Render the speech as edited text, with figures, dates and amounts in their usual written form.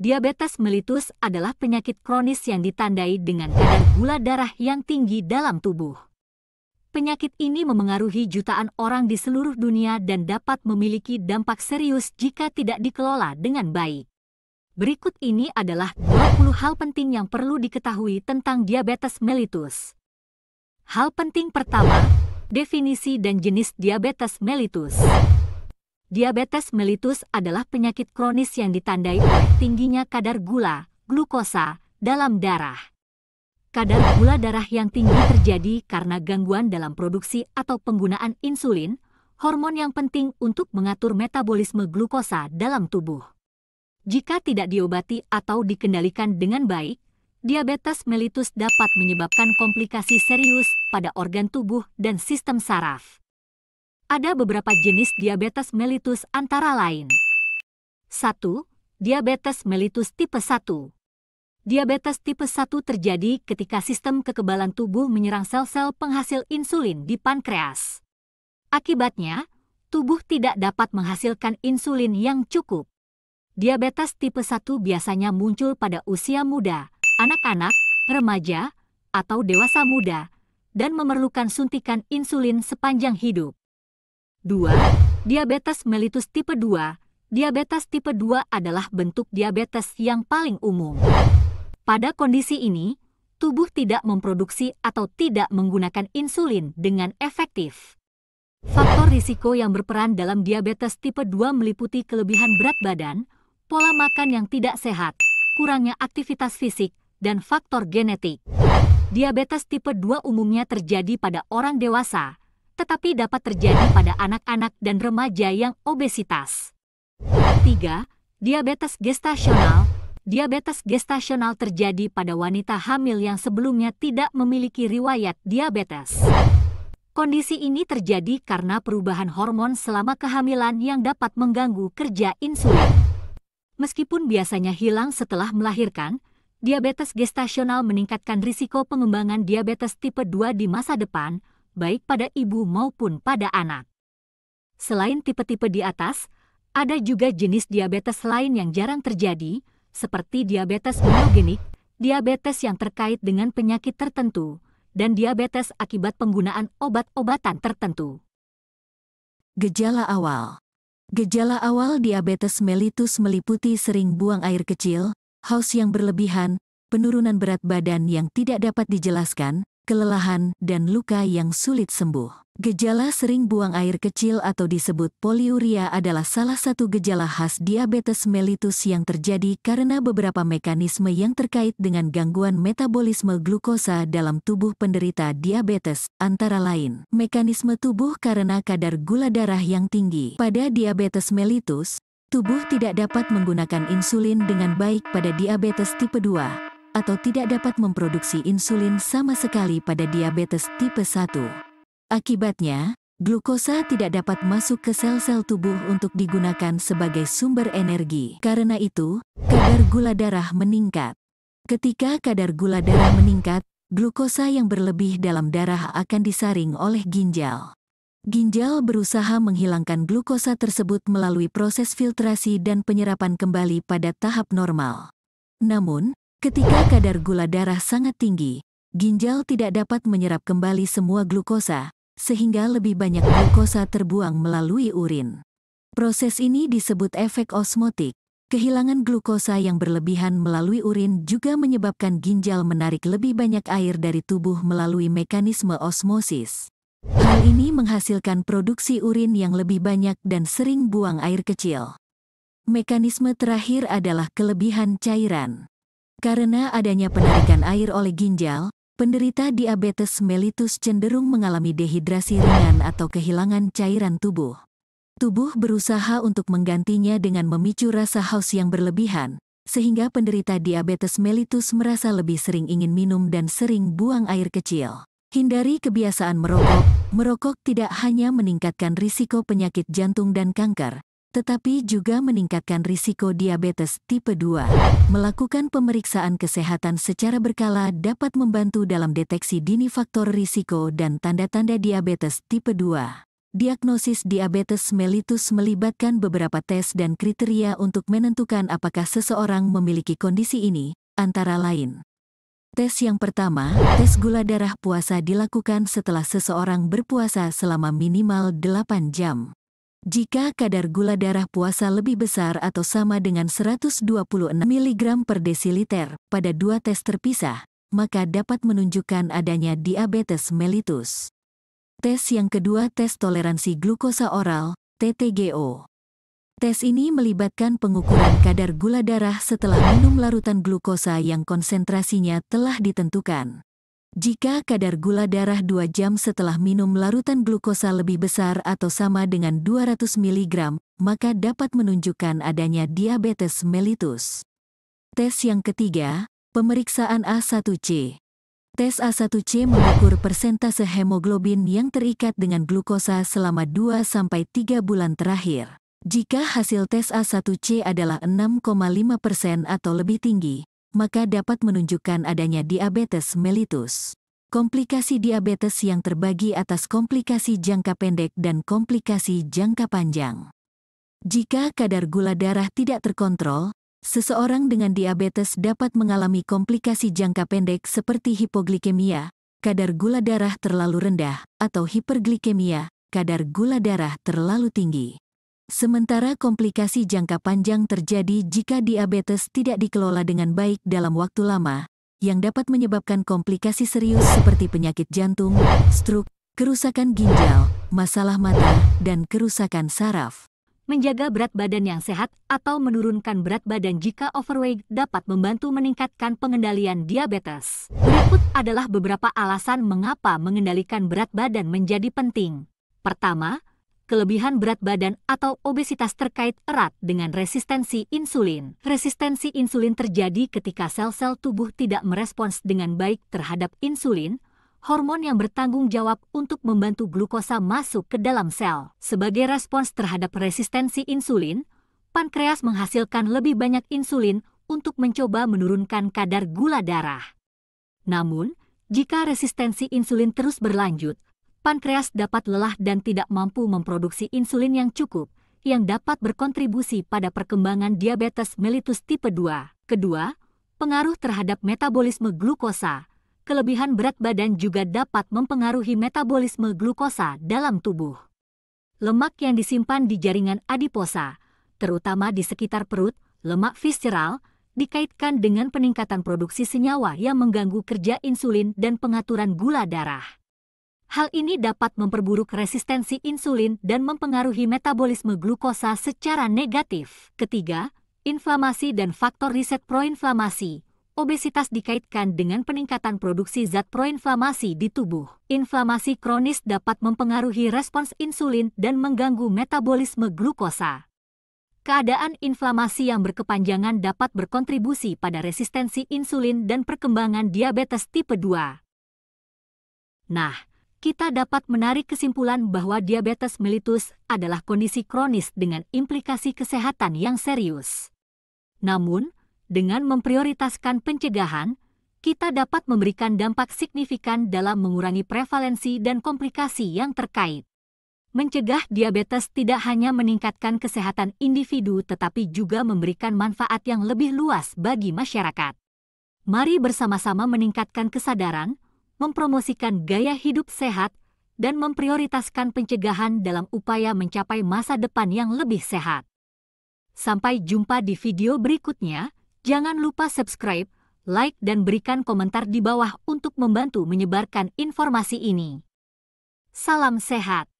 Diabetes mellitus adalah penyakit kronis yang ditandai dengan kadar gula darah yang tinggi dalam tubuh. Penyakit ini memengaruhi jutaan orang di seluruh dunia dan dapat memiliki dampak serius jika tidak dikelola dengan baik. Berikut ini adalah 20 hal penting yang perlu diketahui tentang diabetes mellitus. Hal penting pertama, definisi dan jenis diabetes mellitus. Diabetes mellitus adalah penyakit kronis yang ditandai oleh tingginya kadar gula, glukosa, dalam darah. Kadar gula darah yang tinggi terjadi karena gangguan dalam produksi atau penggunaan insulin, hormon yang penting untuk mengatur metabolisme glukosa dalam tubuh. Jika tidak diobati atau dikendalikan dengan baik, diabetes mellitus dapat menyebabkan komplikasi serius pada organ tubuh dan sistem saraf. Ada beberapa jenis diabetes mellitus antara lain. 1. Diabetes mellitus tipe 1. Diabetes tipe 1 terjadi ketika sistem kekebalan tubuh menyerang sel-sel penghasil insulin di pankreas. Akibatnya, tubuh tidak dapat menghasilkan insulin yang cukup. Diabetes tipe 1 biasanya muncul pada usia muda, anak-anak, remaja, atau dewasa muda, dan memerlukan suntikan insulin sepanjang hidup. 2. Diabetes mellitus tipe 2. Diabetes tipe 2 adalah bentuk diabetes yang paling umum. Pada kondisi ini, tubuh tidak memproduksi atau tidak menggunakan insulin dengan efektif. Faktor risiko yang berperan dalam diabetes tipe 2 meliputi kelebihan berat badan, pola makan yang tidak sehat, kurangnya aktivitas fisik, dan faktor genetik. Diabetes tipe 2 umumnya terjadi pada orang dewasa, tetapi dapat terjadi pada anak-anak dan remaja yang obesitas. 3. Diabetes gestasional. Diabetes gestasional terjadi pada wanita hamil yang sebelumnya tidak memiliki riwayat diabetes. Kondisi ini terjadi karena perubahan hormon selama kehamilan yang dapat mengganggu kerja insulin. Meskipun biasanya hilang setelah melahirkan, diabetes gestasional meningkatkan risiko pengembangan diabetes tipe 2 di masa depan, baik pada ibu maupun pada anak. Selain tipe-tipe di atas, ada juga jenis diabetes lain yang jarang terjadi, seperti diabetes monogenik, diabetes yang terkait dengan penyakit tertentu, dan diabetes akibat penggunaan obat-obatan tertentu. Gejala awal. Gejala awal diabetes mellitus meliputi sering buang air kecil, haus yang berlebihan, penurunan berat badan yang tidak dapat dijelaskan, kelelahan, dan luka yang sulit sembuh. Gejala sering buang air kecil atau disebut poliuria adalah salah satu gejala khas diabetes mellitus yang terjadi karena beberapa mekanisme yang terkait dengan gangguan metabolisme glukosa dalam tubuh penderita diabetes, antara lain mekanisme tubuh karena kadar gula darah yang tinggi. Pada diabetes mellitus, tubuh tidak dapat menggunakan insulin dengan baik pada diabetes tipe 2, atau tidak dapat memproduksi insulin sama sekali pada diabetes tipe 1. Akibatnya, glukosa tidak dapat masuk ke sel-sel tubuh untuk digunakan sebagai sumber energi. Karena itu, kadar gula darah meningkat. Ketika kadar gula darah meningkat, glukosa yang berlebih dalam darah akan disaring oleh ginjal. Ginjal berusaha menghilangkan glukosa tersebut melalui proses filtrasi dan penyerapan kembali pada tahap normal. Namun, ketika kadar gula darah sangat tinggi, ginjal tidak dapat menyerap kembali semua glukosa, sehingga lebih banyak glukosa terbuang melalui urin. Proses ini disebut efek osmotik. Kehilangan glukosa yang berlebihan melalui urin juga menyebabkan ginjal menarik lebih banyak air dari tubuh melalui mekanisme osmosis. Hal ini menghasilkan produksi urin yang lebih banyak dan sering buang air kecil. Mekanisme terakhir adalah kelebihan cairan. Karena adanya penarikan air oleh ginjal, penderita diabetes mellitus cenderung mengalami dehidrasi ringan atau kehilangan cairan tubuh. Tubuh berusaha untuk menggantinya dengan memicu rasa haus yang berlebihan, sehingga penderita diabetes mellitus merasa lebih sering ingin minum dan sering buang air kecil. Hindari kebiasaan merokok. Merokok tidak hanya meningkatkan risiko penyakit jantung dan kanker, tetapi juga meningkatkan risiko diabetes tipe 2. Melakukan pemeriksaan kesehatan secara berkala dapat membantu dalam deteksi dini faktor risiko dan tanda-tanda diabetes tipe 2. Diagnosis diabetes mellitus melibatkan beberapa tes dan kriteria untuk menentukan apakah seseorang memiliki kondisi ini, antara lain. Tes yang pertama, tes gula darah puasa dilakukan setelah seseorang berpuasa selama minimal 8 jam. Jika kadar gula darah puasa lebih besar atau sama dengan 126 mg per desiliter pada 2 tes terpisah, maka dapat menunjukkan adanya diabetes mellitus. Tes yang kedua, tes toleransi glukosa oral, TTGO. Tes ini melibatkan pengukuran kadar gula darah setelah minum larutan glukosa yang konsentrasinya telah ditentukan. Jika kadar gula darah 2 jam setelah minum larutan glukosa lebih besar atau sama dengan 200 mg, maka dapat menunjukkan adanya diabetes mellitus. Tes yang ketiga, pemeriksaan A1C. Tes A1C mengukur persentase hemoglobin yang terikat dengan glukosa selama 2-3 bulan terakhir. Jika hasil tes A1C adalah 6,5% atau lebih tinggi, maka dapat menunjukkan adanya diabetes mellitus. Komplikasi diabetes yang terbagi atas komplikasi jangka pendek dan komplikasi jangka panjang. Jika kadar gula darah tidak terkontrol, seseorang dengan diabetes dapat mengalami komplikasi jangka pendek seperti hipoglikemia, kadar gula darah terlalu rendah, atau hiperglikemia, kadar gula darah terlalu tinggi. Sementara komplikasi jangka panjang terjadi jika diabetes tidak dikelola dengan baik dalam waktu lama, yang dapat menyebabkan komplikasi serius seperti penyakit jantung, stroke, kerusakan ginjal, masalah mata, dan kerusakan saraf. Menjaga berat badan yang sehat atau menurunkan berat badan jika overweight dapat membantu meningkatkan pengendalian diabetes. Berikut adalah beberapa alasan mengapa mengendalikan berat badan menjadi penting. Pertama, kelebihan berat badan atau obesitas terkait erat dengan resistensi insulin. Resistensi insulin terjadi ketika sel-sel tubuh tidak merespons dengan baik terhadap insulin, hormon yang bertanggung jawab untuk membantu glukosa masuk ke dalam sel. Sebagai respons terhadap resistensi insulin, pankreas menghasilkan lebih banyak insulin untuk mencoba menurunkan kadar gula darah. Namun, jika resistensi insulin terus berlanjut, pankreas dapat lelah dan tidak mampu memproduksi insulin yang cukup, yang dapat berkontribusi pada perkembangan diabetes mellitus tipe 2. Kedua, pengaruh terhadap metabolisme glukosa. Kelebihan berat badan juga dapat mempengaruhi metabolisme glukosa dalam tubuh. Lemak yang disimpan di jaringan adiposa, terutama di sekitar perut, lemak visceral, dikaitkan dengan peningkatan produksi senyawa yang mengganggu kerja insulin dan pengaturan gula darah. Hal ini dapat memperburuk resistensi insulin dan mempengaruhi metabolisme glukosa secara negatif. Ketiga, inflamasi dan faktor riset proinflamasi. Obesitas dikaitkan dengan peningkatan produksi zat proinflamasi di tubuh. Inflamasi kronis dapat mempengaruhi respons insulin dan mengganggu metabolisme glukosa. Keadaan inflamasi yang berkepanjangan dapat berkontribusi pada resistensi insulin dan perkembangan diabetes tipe 2. Nah, kita dapat menarik kesimpulan bahwa diabetes mellitus adalah kondisi kronis dengan implikasi kesehatan yang serius. Namun, dengan memprioritaskan pencegahan, kita dapat memberikan dampak signifikan dalam mengurangi prevalensi dan komplikasi yang terkait. Mencegah diabetes tidak hanya meningkatkan kesehatan individu tetapi juga memberikan manfaat yang lebih luas bagi masyarakat. Mari bersama-sama meningkatkan kesadaran, mempromosikan gaya hidup sehat, dan memprioritaskan pencegahan dalam upaya mencapai masa depan yang lebih sehat. Sampai jumpa di video berikutnya, jangan lupa subscribe, like, dan berikan komentar di bawah untuk membantu menyebarkan informasi ini. Salam sehat!